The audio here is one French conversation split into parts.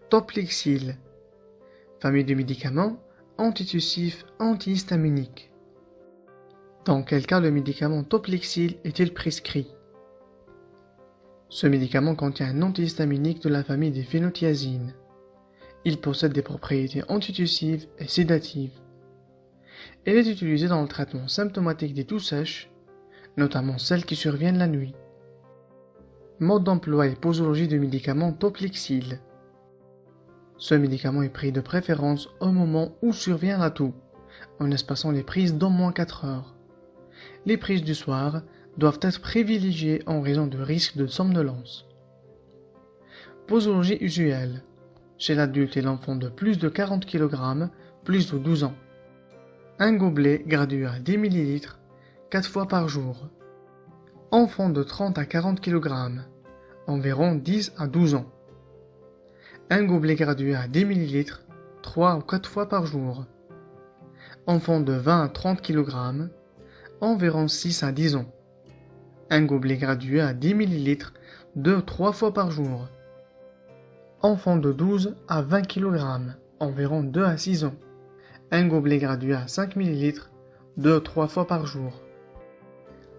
Toplexil. Famille de médicaments antitussifs antihistaminiques. Dans quel cas le médicament Toplexil est-il prescrit? Ce médicament contient un antihistaminique de la famille des phénothiazines. Il possède des propriétés antitussives et sédatives. Il est utilisé dans le traitement symptomatique des toux sèches, notamment celles qui surviennent la nuit. Mode d'emploi et posologie du médicament Toplexil. Ce médicament est pris de préférence au moment où survient la toux, en espaçant les prises d'au moins 4 heures. Les prises du soir doivent être privilégiées en raison du risque de somnolence. Posologie usuelle. Chez l'adulte et l'enfant de plus de 40 kg, plus de 12 ans. Un gobelet gradué à 10 ml, 4 fois par jour. Enfant de 30 à 40 kg, environ 10 à 12 ans. Un gobelet gradué à 10 ml, 3 ou 4 fois par jour. Enfant de 20 à 30 kg, environ 6 à 10 ans. Un gobelet gradué à 10 ml, 2 ou 3 fois par jour. Enfant de 12 à 20 kg, environ 2 à 6 ans. Un gobelet gradué à 5 ml, 2 ou 3 fois par jour.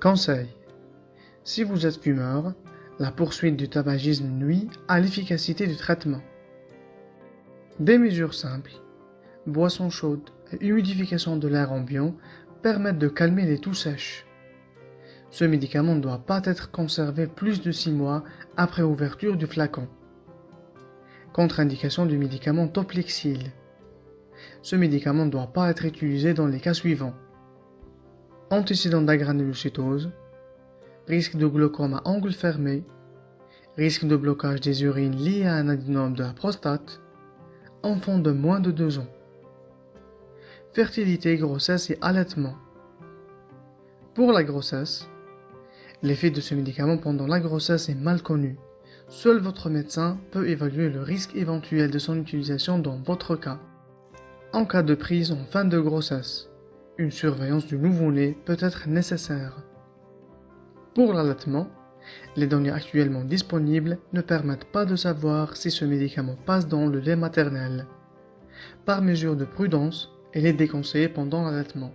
Conseil. Si vous êtes fumeur, la poursuite du tabagisme nuit à l'efficacité du traitement. Des mesures simples, boissons chaudes et humidification de l'air ambiant permettent de calmer les toux sèches. Ce médicament ne doit pas être conservé plus de 6 mois après ouverture du flacon. Contre-indication du médicament Toplexil. Ce médicament ne doit pas être utilisé dans les cas suivants. Antécédent d'agranulocytose, risque de glaucome à angle fermé, risque de blocage des urines lié à un adénome de la prostate, enfant de moins de 2 ans. Fertilité, grossesse et allaitement. Pour la grossesse, l'effet de ce médicament pendant la grossesse est mal connu. Seul votre médecin peut évaluer le risque éventuel de son utilisation dans votre cas. En cas de prise en fin de grossesse, une surveillance du nouveau-né peut être nécessaire. Pour l'allaitement, les données actuellement disponibles ne permettent pas de savoir si ce médicament passe dans le lait maternel. Par mesure de prudence, il est déconseillé pendant l'allaitement.